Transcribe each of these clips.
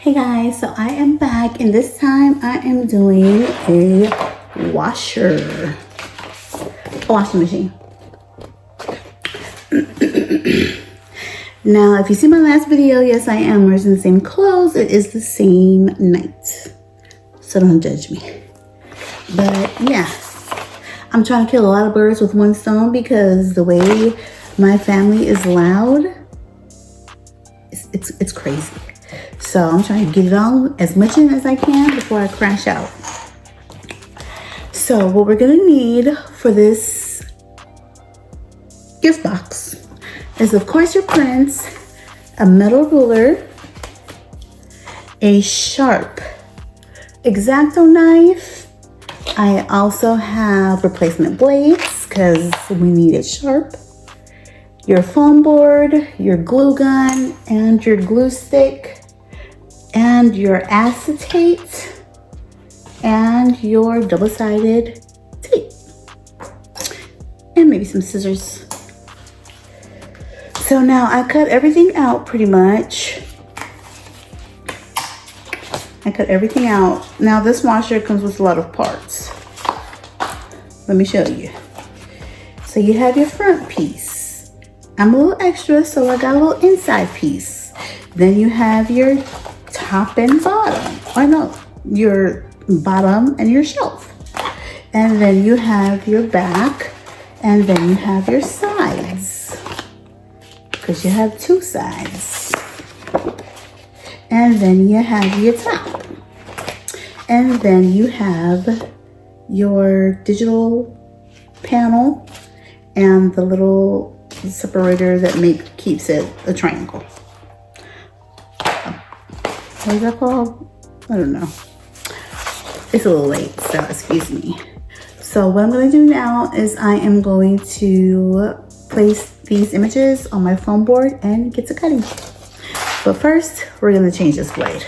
Hey guys, so I am back and this time I am doing a washing machine. Now, if you see my last video, yes, I am wearing the same clothes. It is the same night, so don't judge me. But yeah, I'm trying to kill a lot of birds with one stone because the way my family is loud, it's crazy. So I'm trying to get it on as much in as I can before I crash out. So what we're gonna need for this gift box is, of course, your prints, a metal ruler, a sharp X-Acto knife. I also have replacement blades because we need it sharp. Your foam board, your glue gun, and your glue stick, and your acetate, and your double-sided tape, and maybe some scissors. So now I cut everything out pretty much. I cut everything out. Now this washer comes with a lot of parts. Let me show you. So you have your front piece. I'm a little extra, so I got a little inside piece. Then you have your top and bottom. Or no, your bottom and your shelf. And then you have your back, and then you have your sides. Because you have two sides. And then you have your top. And then you have your digital panel and the little separator that keeps it a triangle. What is that called? I don't know. It's a little late, so excuse me. So what I'm going to do now is I am going to place these images on my foam board and get to cutting. But first, we're going to change this blade.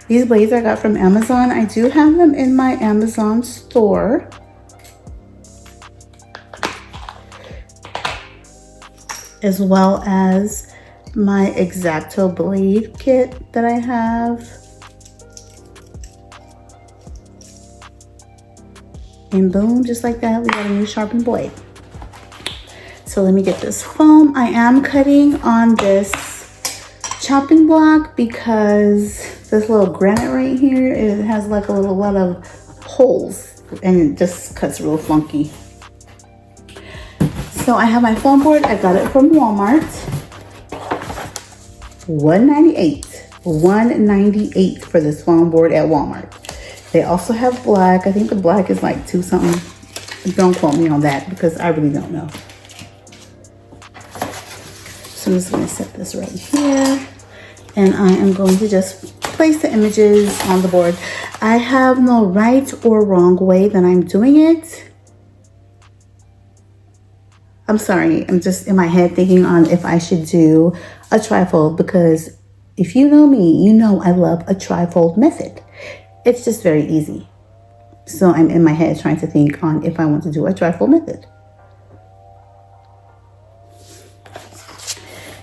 These blades I got from Amazon. I do have them in my Amazon store. As well as my X-Acto blade kit that I have. And boom, just like that, we got a new sharpened blade. So let me get this foam. I am cutting on this chopping block because this little granite right here, it has like a lot of holes and it just cuts real funky. So I have my foam board. I got it from Walmart. $198 for this foam board at Walmart. They also have black. I think the black is like $2 something. Don't quote me on that because I really don't know. So I'm just going to set this right here. And I am going to just place the images on the board. I have no right or wrong way that I'm doing it. I'm sorry, I'm just in my head thinking on if I should do a trifold, because if you know me, you know I love a trifold method. It's just very easy. So I'm in my head trying to think on if I want to do a trifold method.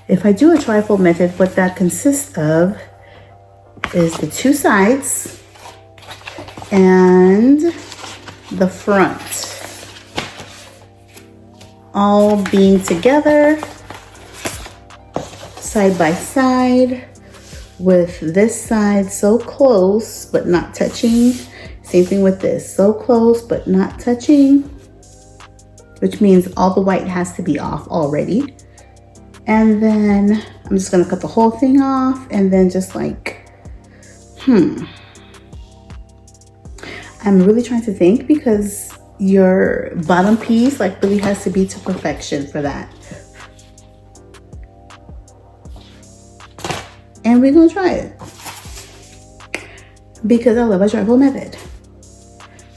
If I do a trifold method, what that consists of is the two sides and the front all being together side by side, with this side so close but not touching. Same thing with this, so close but not touching, which means all the white has to be off already. And then I'm just gonna cut the whole thing off and then just like, I'm really trying to think because your bottom piece like really has to be to perfection for that. And we're gonna try it because I love a trifold method.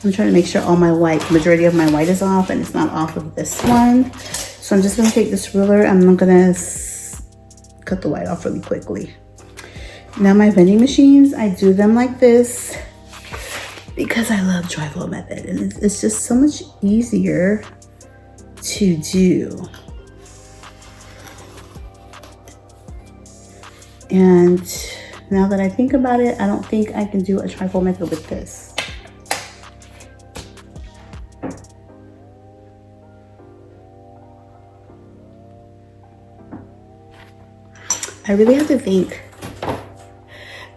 I'm trying to make sure all my white, majority of my white is off and it's not off of this one. So I'm just gonna take this ruler and I'm gonna cut the white off really quickly. Now my vending machines, I do them like this because I love trifold method and it's just so much easier to do. And now that I think about it, I don't think I can do a trifold method with this. I really have to think,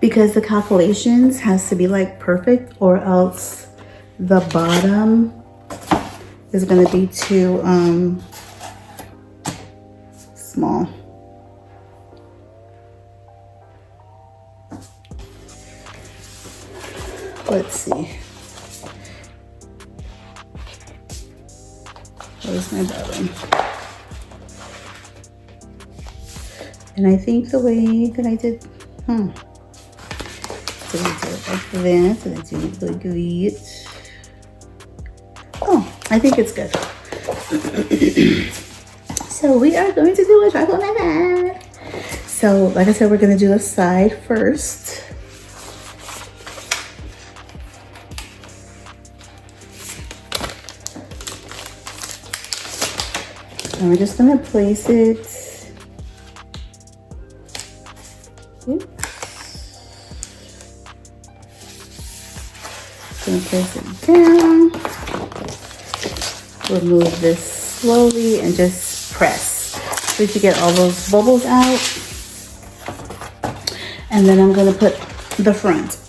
because the calculations has to be like perfect, or else the bottom is gonna be too small. Let's see. Where's my bottom? And I think the way that I did, did I do it like that? Did I do it like that? Oh, I think it's good. So we are going to do a trifold method. So like I said, we're gonna do a side first. And we're just gonna place it. Oops. Gonna place it down. Remove this slowly and just press so that you get all those bubbles out. And then I'm gonna put the front.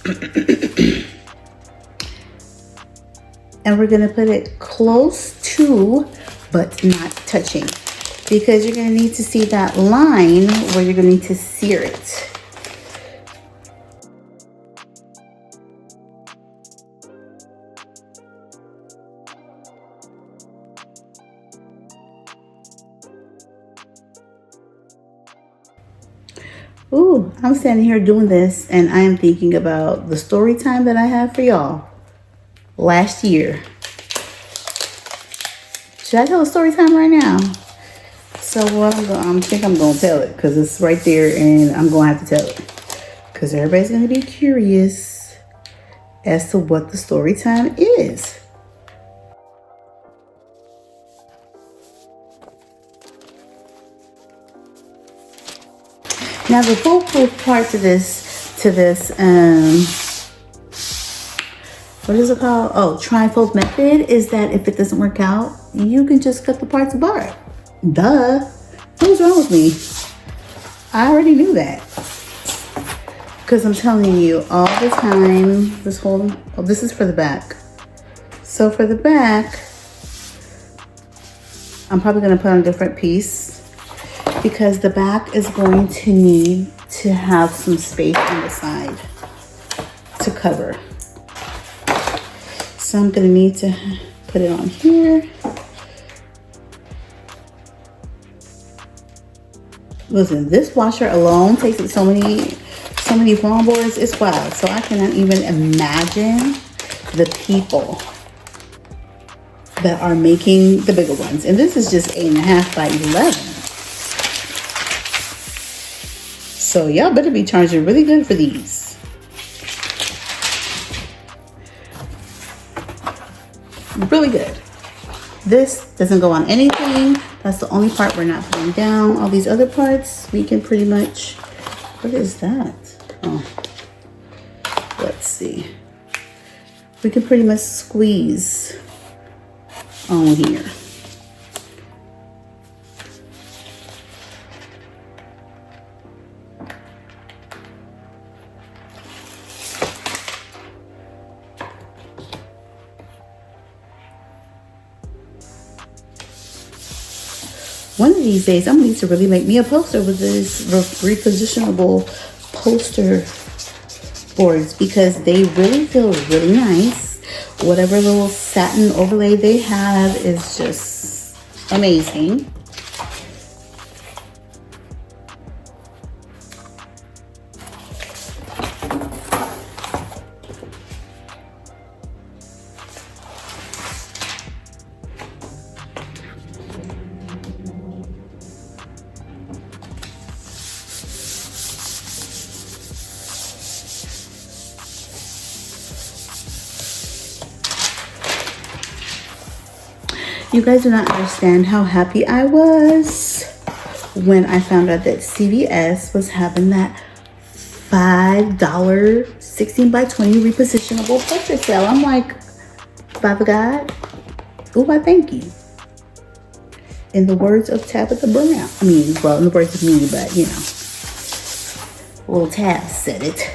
And we're gonna put it close to, but not touching, because you're gonna need to see that line where you're gonna need to sear it. Ooh, I'm standing here doing this and I am thinking about the story time that I had for y'all last year. Should I tell a story time right now? So what I think I'm gonna tell it because it's right there and I'm gonna have to tell it because everybody's gonna be curious as to what the story time is. Now the foolproof part to this, what is it called? Oh, trifold method is that if it doesn't work out, you can just cut the parts apart. Duh. What's wrong with me? I already knew that. Because I'm telling you all the time, this is for the back. So for the back, I'm probably gonna put on a different piece because the back is going to need to have some space on the side to cover. So I'm gonna need to put it on here. Listen, this washer alone takes up so many foam boards. It's wild. So I cannot even imagine the people that are making the bigger ones. And this is just 8.5 by 11. So y'all better be charging really good for these. Really good. This doesn't go on anything. That's the only part we're not putting down. All these other parts, we can pretty much, what is that? Oh, let's see. We can pretty much squeeze on here. One of these days, I'm gonna need to really make me a poster with this repositionable poster boards because they really feel really nice. Whatever little satin overlay they have is just amazing. You guys do not understand how happy I was when I found out that CVS was having that $5 16 by 20 repositionable portrait sale. I'm like, Father God, oh, I thank you. In the words of Tabitha Brown, I mean, well, in the words of me, but you know, little Tab said it.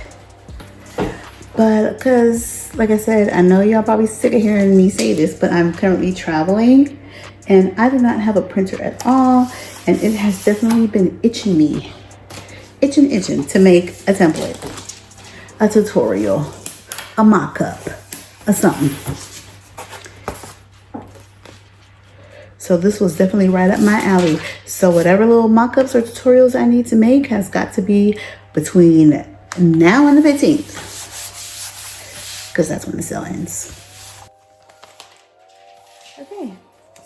But because, like I said, I know y'all probably sick of hearing me say this, but I'm currently traveling and I do not have a printer at all. And it has definitely been itching to make a template, a tutorial, a mock-up, a something. So this was definitely right up my alley. So whatever little mock-ups or tutorials I need to make has got to be between now and the 15th. Because that's when the sale ends. Okay,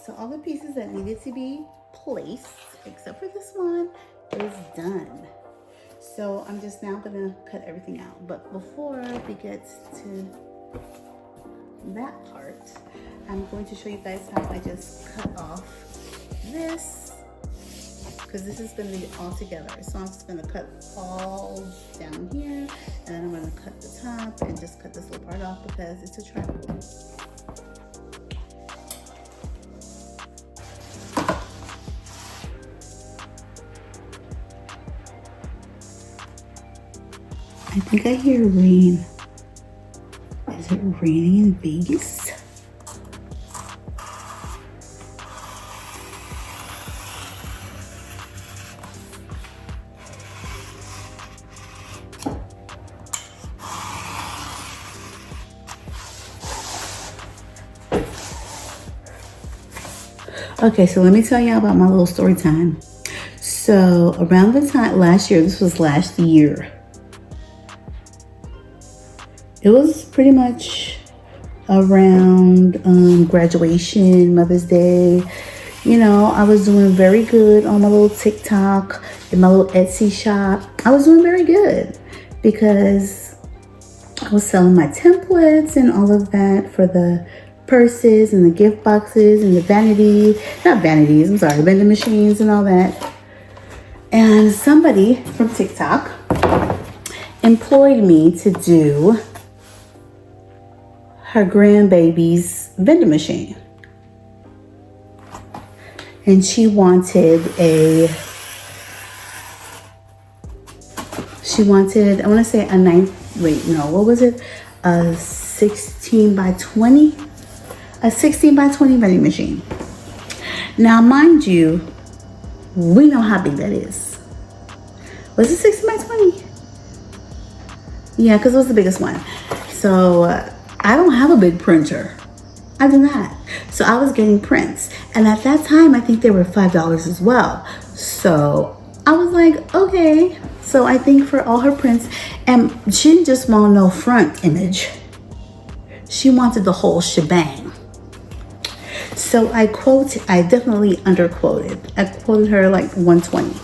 so all the pieces that needed to be placed, except for this one, is done. So I'm just now gonna cut everything out. But before we get to that part, I'm going to show you guys how I just cut off this, because this is going to be all together. So I'm just going to cut all down here, and then I'm going to cut the top and just cut this little part off because it's a triangle. I think I hear rain. Is it raining in Vegas? Okay, so let me tell you about my little story time. So around the time last year, this was last year, it was pretty much around graduation, Mother's Day. You know, I was doing very good on my little TikTok and my little Etsy shop. I was doing very good because I was selling my templates and all of that for the purses and the gift boxes and the vending machines and all that. And somebody from TikTok employed me to do her grandbaby's vending machine. And she wanted, I want to say a 16 by 20? A 16 by 20 vending machine. Now, mind you, we know how big that is. Was it 16 by 20? Yeah, because it was the biggest one. So I don't have a big printer. I do not. So I was getting prints. And at that time, I think they were $5 as well. So I was like, okay. So I think for all her prints, and she didn't just want no front image. She wanted the whole shebang. So I definitely underquoted. I quoted her like $120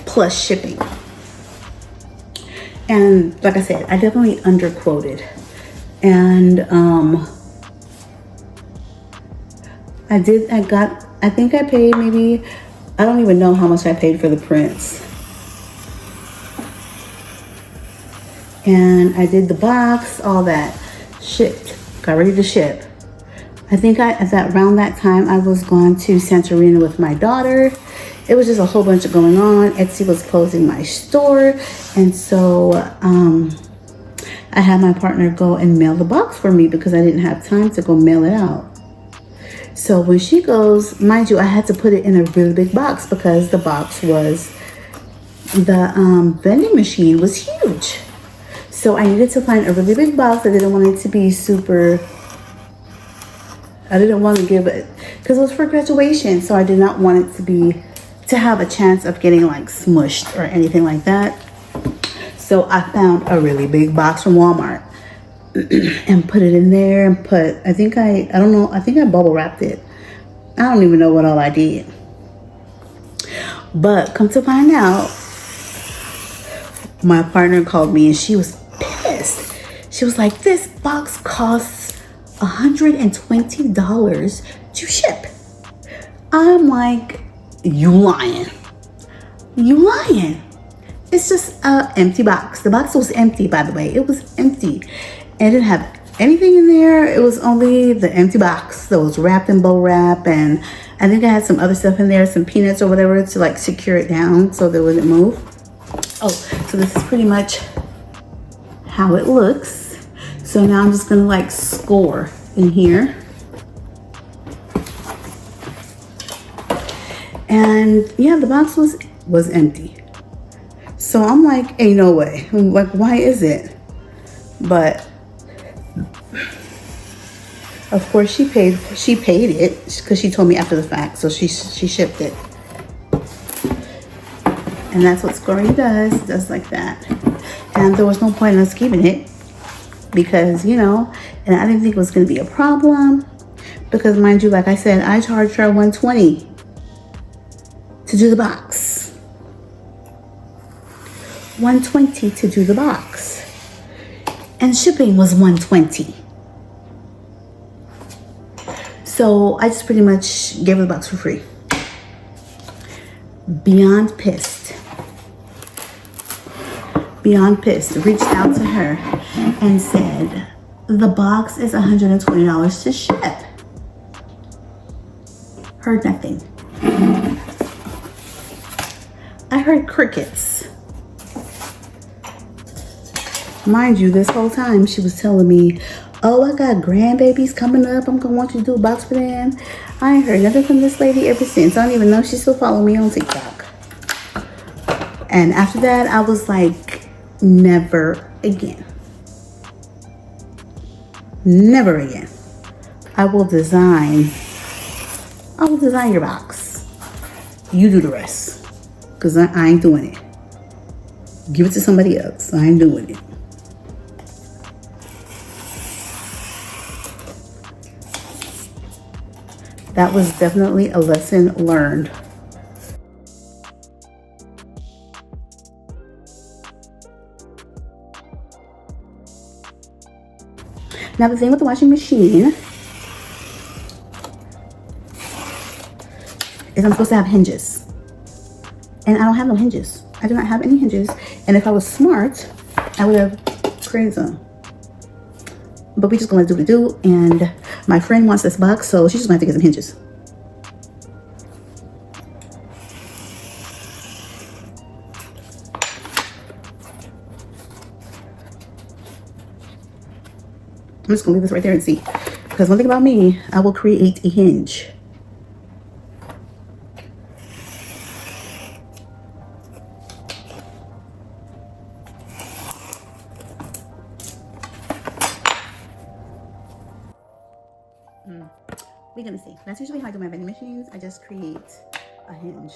plus shipping. And like I said, I definitely underquoted. And I think I paid maybe, I don't even know how much I paid for the prints. And I did the box, all that, shipped, got ready to ship. I think around that time I was going to Santorini with my daughter. It was just a whole bunch of going on. Etsy was closing my store. And so I had my partner go and mail the box for me because I didn't have time to go mail it out. So when she goes, mind you, I had to put it in a really big box because the box was, the vending machine was huge. So I needed to find a really big box. I didn't want it to be I didn't want to give it, because it was for graduation. So I did not want it to have a chance of getting like smushed or anything like that. So I found a really big box from Walmart and put it in there and I think I bubble wrapped it. I don't even know what all I did. But come to find out, my partner called me and she was pissed. She was like, this box costs $120 to ship. I'm like, you lying. It's just an empty box. The box was empty, by the way. It was empty. It didn't have anything in there. It was only the empty box that was wrapped in bow wrap, and I think I had some other stuff in there, some peanuts or whatever to like secure it down so that it wouldn't move. Oh, so this is pretty much how it looks. So now I'm just gonna like score in here. And yeah, the box was empty. So I'm like, ain't no way. I'm like, why is it? But of course she paid it because she told me after the fact. So she shipped it. And that's what scoring does like that. And there was no point in us keeping it because, you know, and I didn't think it was gonna be a problem because mind you, like I said, I charged her $120 to do the box. $120 to do the box. And shipping was $120. So I just pretty much gave her the box for free. Beyond pissed. Beyond pissed. Reached out to her and said, the box is $120 to ship. Heard nothing. I heard crickets. Mind you, this whole time she was telling me, oh, I got grandbabies coming up. I'm gonna want you to do a box for them. I ain't heard nothing from this lady ever since. I don't even know if she's still following me on TikTok. And after that, I was like, never again. Never again. I will design your box. You do the rest. Because I ain't doing it. Give it to somebody else. I ain't doing it. That was definitely a lesson learned. Now the thing with the washing machine is I'm supposed to have hinges. And I don't have no hinges. I do not have any hinges. And if I was smart, I would have created some. But we just gonna do what we do. And my friend wants this box, so she's just gonna have to get some hinges. I'm just gonna leave this right there and see. Because one thing about me, I will create a hinge. We're gonna see. That's usually how I do my vending machines. I just create a hinge.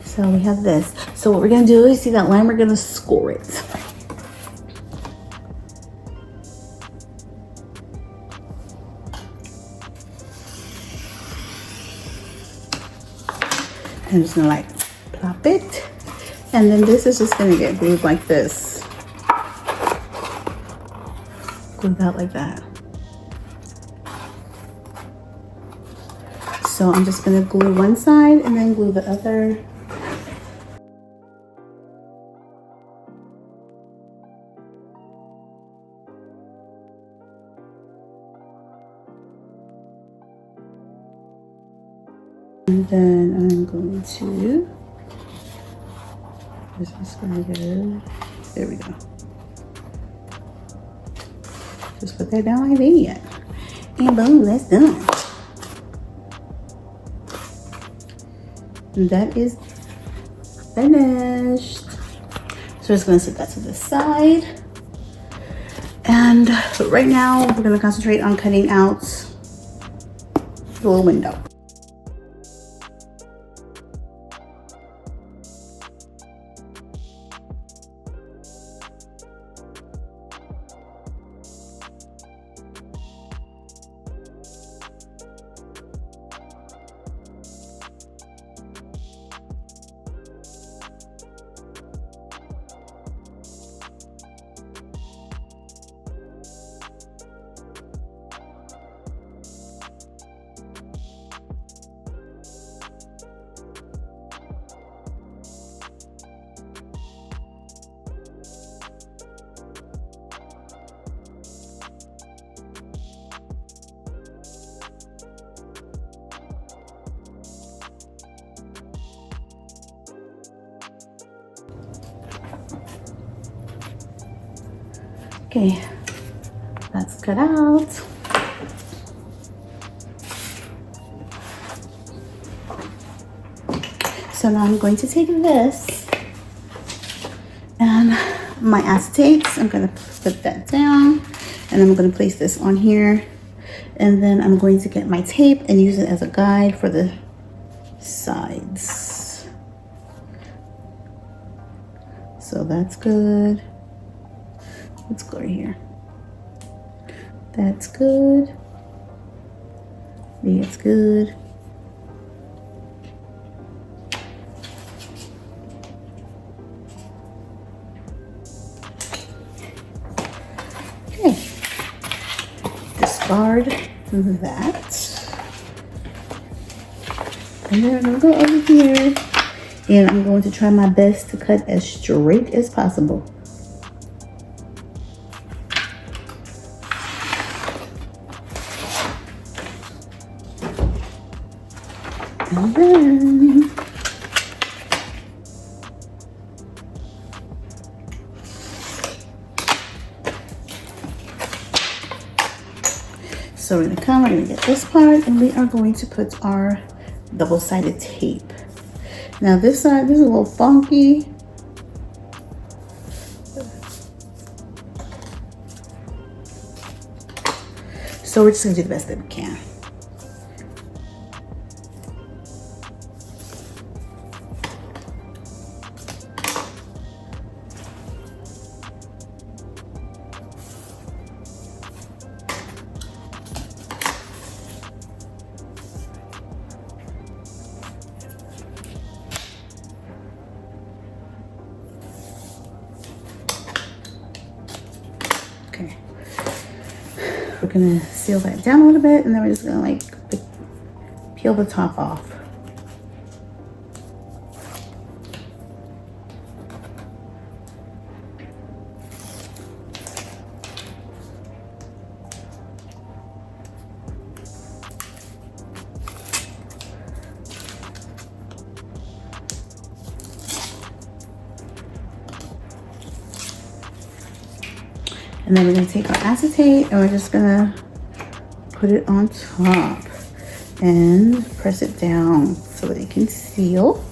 So we have this. So what we're gonna do is see that line, we're gonna score it. I'm just gonna like plop it. And then this is just gonna get glued like this. Glued out like that. So I'm just gonna glue one side and then glue the other. And then I'm going to, this is going to go, there we go. Just put that down like that. And boom, that's done. And that is finished. So just gonna set that to the side. And right now we're gonna concentrate on cutting out the little window. Okay, that's cut out. So now I'm going to take this and my acetates. I'm going to put that down and I'm going to place this on here. And then I'm going to get my tape and use it as a guide for the sides. So that's good. Let's go right here. That's good. That's good. Okay. Discard that. And then I'm gonna go over here and I'm going to try my best to cut as straight as possible. And then so we're gonna get this part and we are going to put our double-sided tape. Now this side, this is a little funky. So we're just gonna do the best that we can. Okay, we're gonna seal that down a little bit and then we're just gonna like peel the top off. And then we're gonna take our acetate and we're just gonna put it on top and press it down so that it can seal.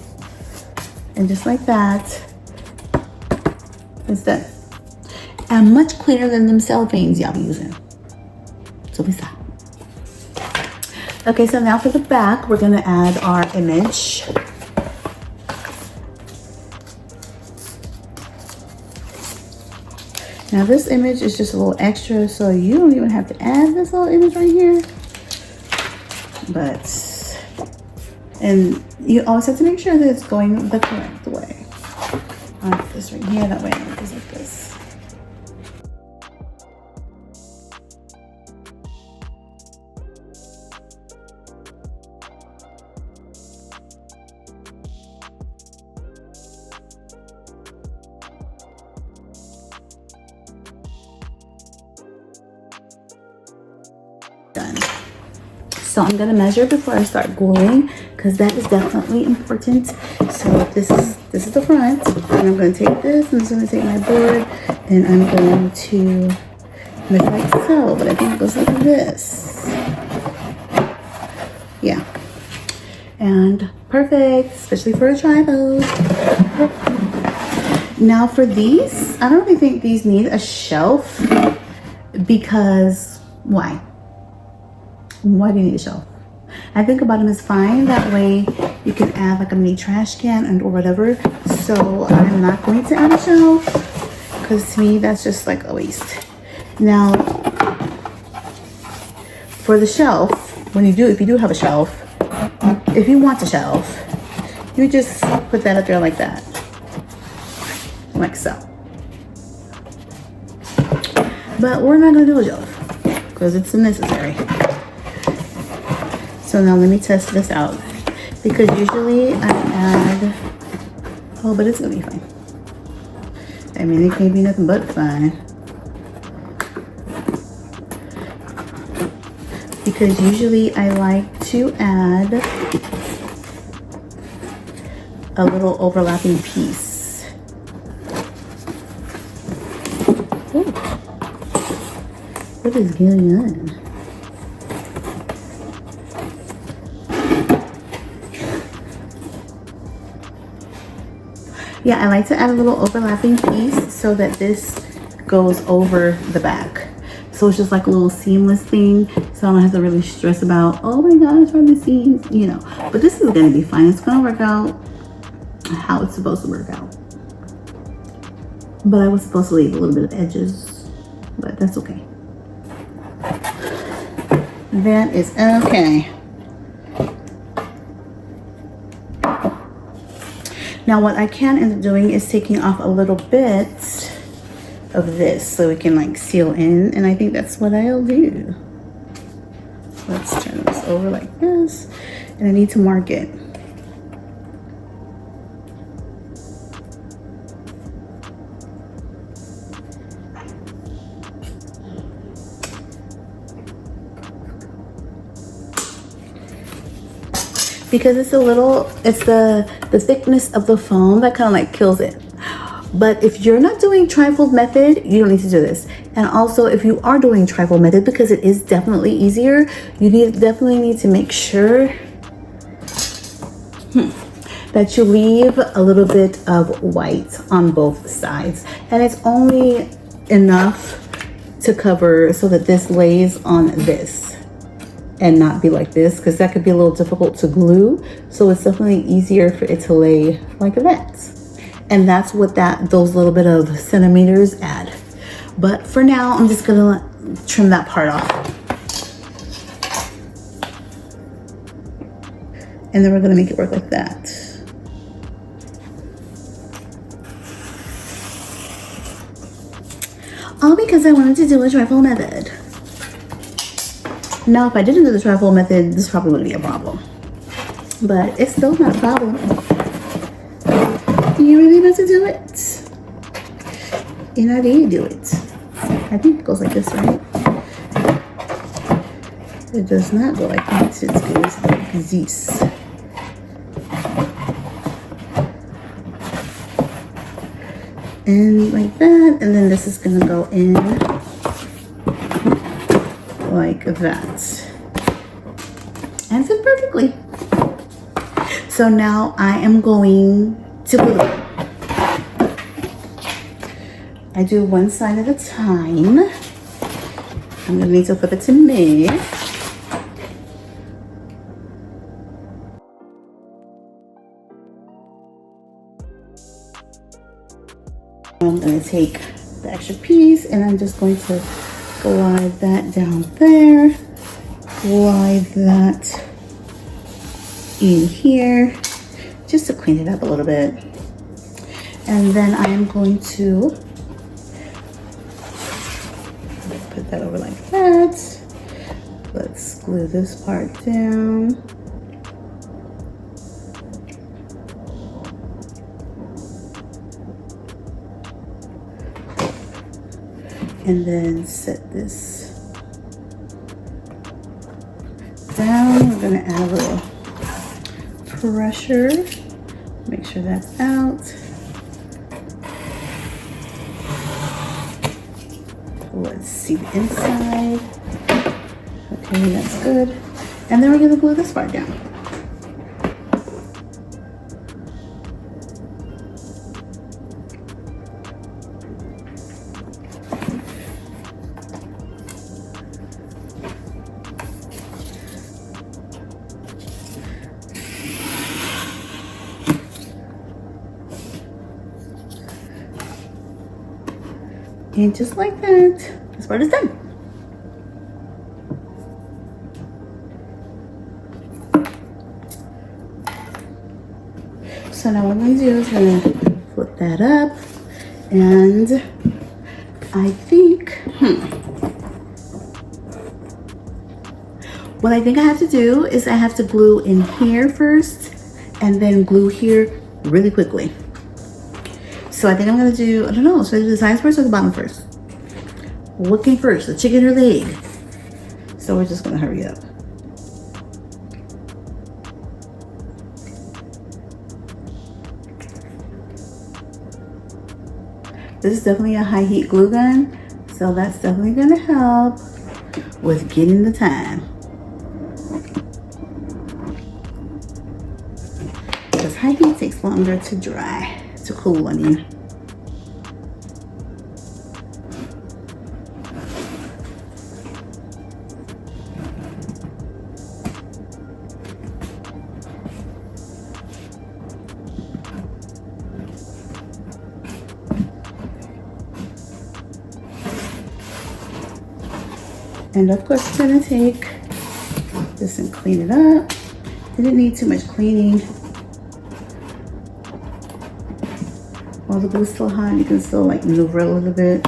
And just like that, it's done. And much cleaner than them cellophanes y'all be using. So we stop. Okay, so now for the back, we're gonna add our image. Now this image is just a little extra, so you don't even have to add this little image right here. And you always have to make sure that it's going the correct way. I'll put this right here, that way it goes like this. Done. So I'm gonna measure before I start gluing because that is definitely important. So this is the front, and I'm gonna take this. I'm just gonna take my board, and I'm going to It's like so, but I think it goes like this. Yeah. And perfect, especially for a tripod. Now for these, I don't really think these need a shelf because, why? Why do you need a shelf? I think a bottom is fine. That way you can add like a mini trash can and or whatever. So I'm not going to add a shelf because to me that's just like a waste. Now for the shelf, if you do have a shelf, if you want a shelf, you just put that up there like that. Like so. But we're not gonna do a shelf because it's unnecessary. So now let me test this out because usually I add, oh, but it's gonna be fine. I mean, it can't be nothing but fine. Because usually I like to add a little overlapping piece. Ooh. What is going on? Yeah, I like to add a little overlapping piece so that this goes over the back. So it's just like a little seamless thing. So I don't have to really stress about, oh my gosh, are the seams, you know. But this is gonna be fine. It's gonna work out how it's supposed to work out. But I was supposed to leave a little bit of edges, but that's okay. That is okay. Now what I can end up doing is taking off a little bit of this so it can like seal in, and I think that's what I'll do. Let's turn this over like this, and I need to mark it. Because it's the thickness of the foam that kind of like kills it. But if you're not doing trifold method, you don't need to do this. And also if you are doing trifold method, because it is definitely easier, you definitely need to make sure that you leave a little bit of white on both sides. And it's only enough to cover so that this lays on this and not be like this, because that could be a little difficult to glue. So it's definitely easier for it to lay like that. And that's what those little bit of centimeters add. But for now, I'm just gonna trim that part off. And then we're gonna make it work like that. All because I wanted to do a trifold method. Now, if I didn't do the trifold method, this probably wouldn't be a problem. But it's still not a problem. You really want to do it? And how do you do it? I think it goes like this, right? It does not go like that. It goes like this. And like that. And then this is going to go in like that. And fit perfectly. So now I am going to glue. I do one side at a time. I'm gonna need to flip it to me. I'm gonna take the extra piece and I'm just going to glide that down there. Glide that in here, just to clean it up a little bit. And then I am going to put that over like that. Let's glue this part down. And then set this down. We're gonna add a little pressure. Make sure that's out. Let's see the inside. Okay, that's good. And then we're gonna glue this part down. And just like that, this part is done. So now what I'm gonna do is gonna flip that up, and I think, what I think I have to do is I have to glue in here first, and then glue here really quickly. So I think I'm gonna do, I don't know, should I do the sides first or the bottom first? What came first, the chicken or the egg? So we're just gonna hurry up. This is definitely a high heat glue gun, so that's definitely gonna help with getting the time. Because high heat takes longer to dry, to cool, I mean. And of course, it's gonna take this and clean it up. Didn't need too much cleaning. While the glue's still hot, you can still like maneuver a little bit.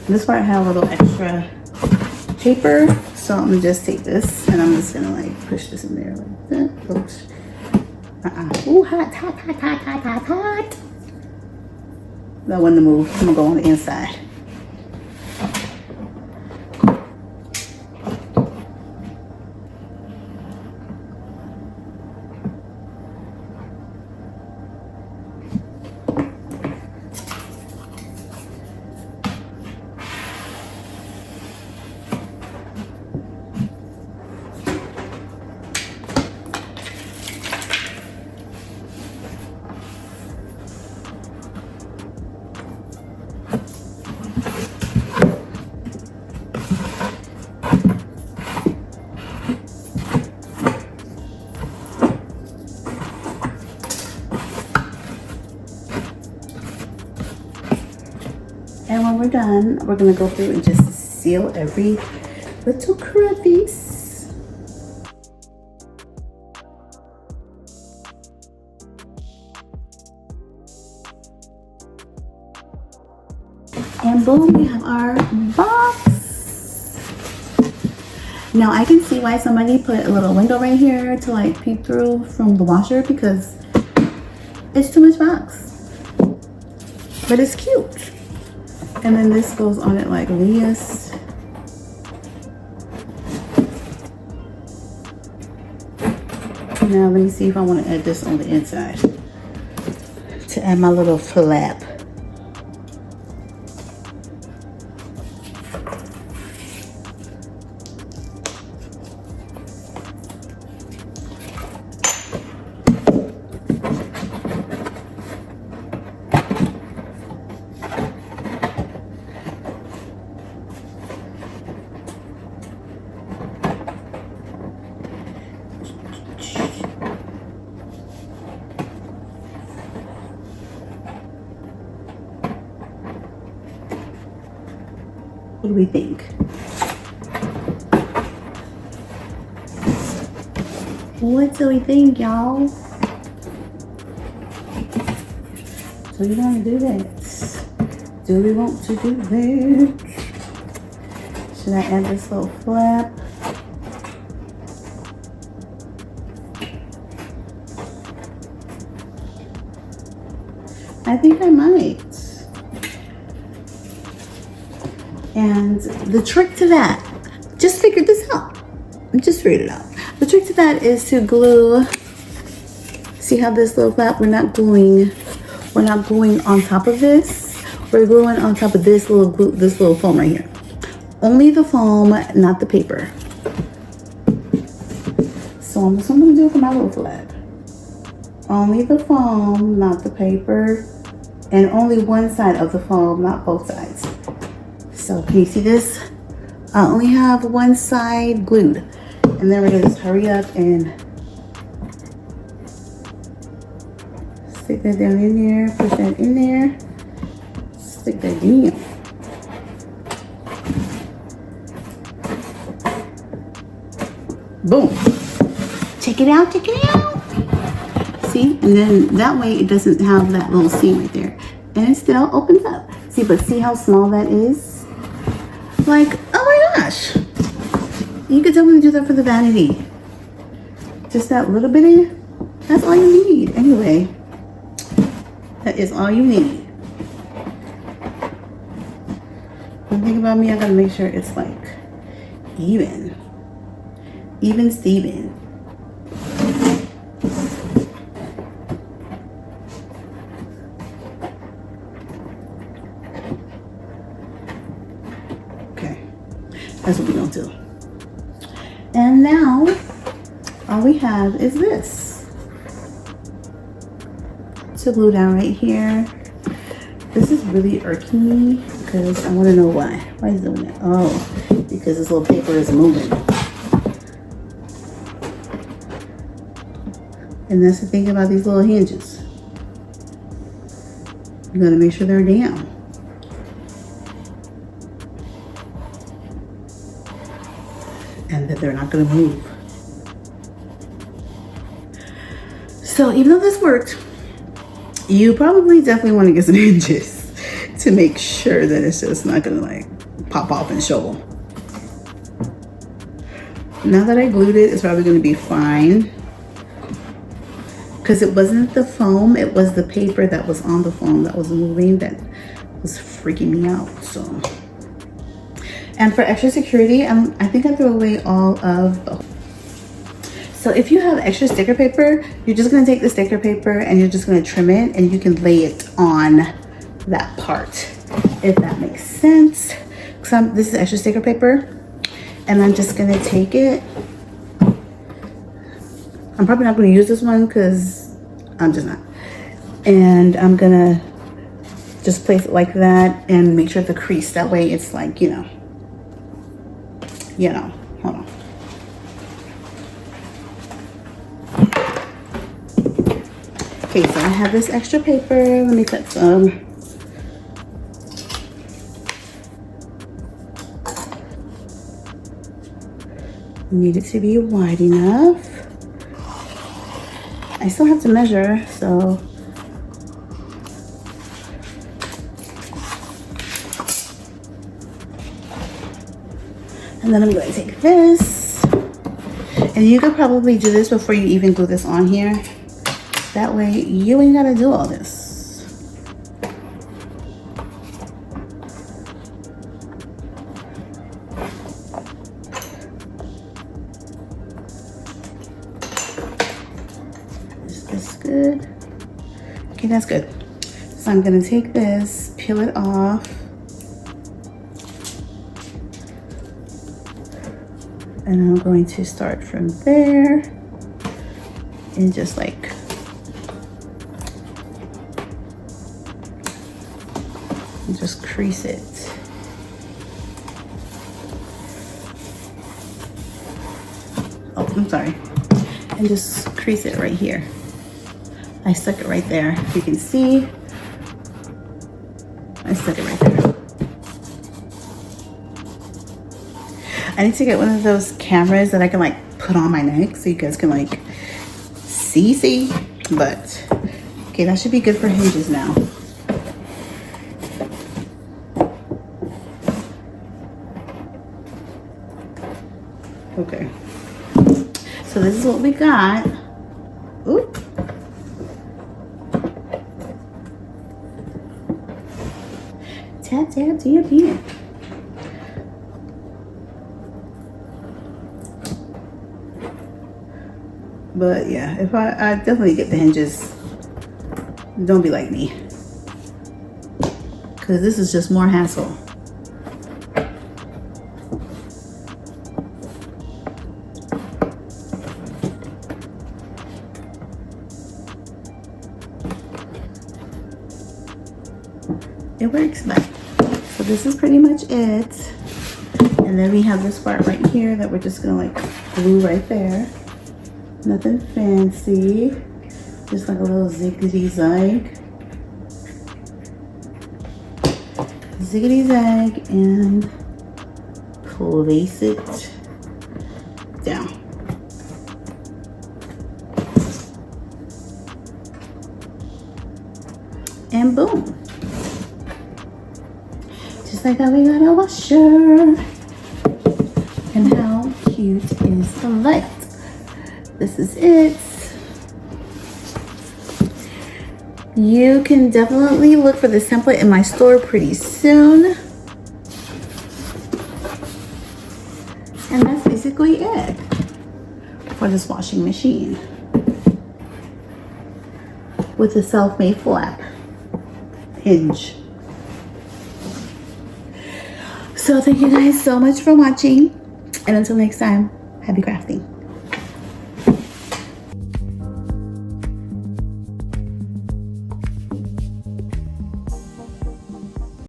This part I have a little extra paper, so I'm gonna just take this and I'm just gonna like push this in there like that. Oops. Ooh, hot, hot, hot, hot, hot, hot, hot. That one to move. I'm gonna go on the inside. And when we're done, we're gonna go through and just seal every little crevice. And boom, we have our box. Now I can see why somebody put a little window right here to like peek through from the washer, because it's too much box. But it's cute. And then this goes on it like this. Now let me see if I want to add this on the inside to add my little flap. What do we think? What do we think, y'all? So you want to do that? Do we want to do that? Should I add this little flap? I think I might. And the trick to that, just figured this out. Just figured it out. The trick to that is to glue See how this little flap, we're not gluing on top of this. We're gluing on top of this little foam right here. Only the foam, not the paper. So I'm gonna do it for my little flap. Only the foam, not the paper. And only one side of the foam, not both sides. So can you see this? I only have one side glued. And then we're gonna just hurry up and stick that down in there, push that in there, stick that in. Boom. Check it out, check it out. See, and then that way it doesn't have that little seam right there. And it still opens up. See, but see how small that is? Like, oh my gosh. You could definitely do that for the vanity. Just that little bitty, that's all you need. Anyway, that is all you need. One thing about me, I gotta make sure it's like even. Even Steven. Okay, that's what we're gonna do. And now, all we have is this to glue down right here. This is really irking me because I want to know why. Why is it doing that? Oh, because this little paper is moving. And that's the thing about these little hinges. You gotta make sure they're down. And that they're not gonna move. So even though this worked, you probably definitely want to get some hinges to make sure that it's just not gonna like pop off and show them. Now that I glued it, it's probably gonna be fine. Because it wasn't the foam, it was the paper that was on the foam that was moving that was freaking me out, so. And for extra security, I think I threw away all of the. So if you have extra sticker paper, you're just gonna take the sticker paper and you're just gonna trim it and you can lay it on that part, if that makes sense. So this is extra sticker paper and I'm just gonna take it. I'm probably not gonna use this one because I'm just not. And I'm gonna just place it like that and make sure the crease, that way it's like, you know, hold on. Okay, so I have this extra paper. Let me cut some. Need it to be wide enough. I still have to measure, so. And then I'm going to take this. And you could probably do this before you even glue this on here. That way you ain't gotta do all this. Is this good? Okay, that's good. So I'm gonna take this, peel it off. And I'm going to start from there and just like just crease it. Oh, I'm sorry. And just crease it right here. I stuck it right there. If you can see, I stuck it right there. I need to get one of those cameras that I can like put on my neck so you guys can like see. But okay, that should be good for hinges now. Okay, so this is what we got. Oop. Tap, tap, tap, tap. But yeah, if I definitely get the hinges. Don't be like me, because this is just more hassle. It works, but so this is pretty much it. And then we have this part right here that we're just gonna like glue right there. Nothing fancy, just like a little ziggity zag. Ziggity zag and place it down. And boom. Just like how we got a washer. And how cute is the light? This is it. You can definitely look for this template in my store pretty soon. And that's basically it for this washing machine with a self-made flap hinge. So thank you guys so much for watching, and until next time, happy crafting.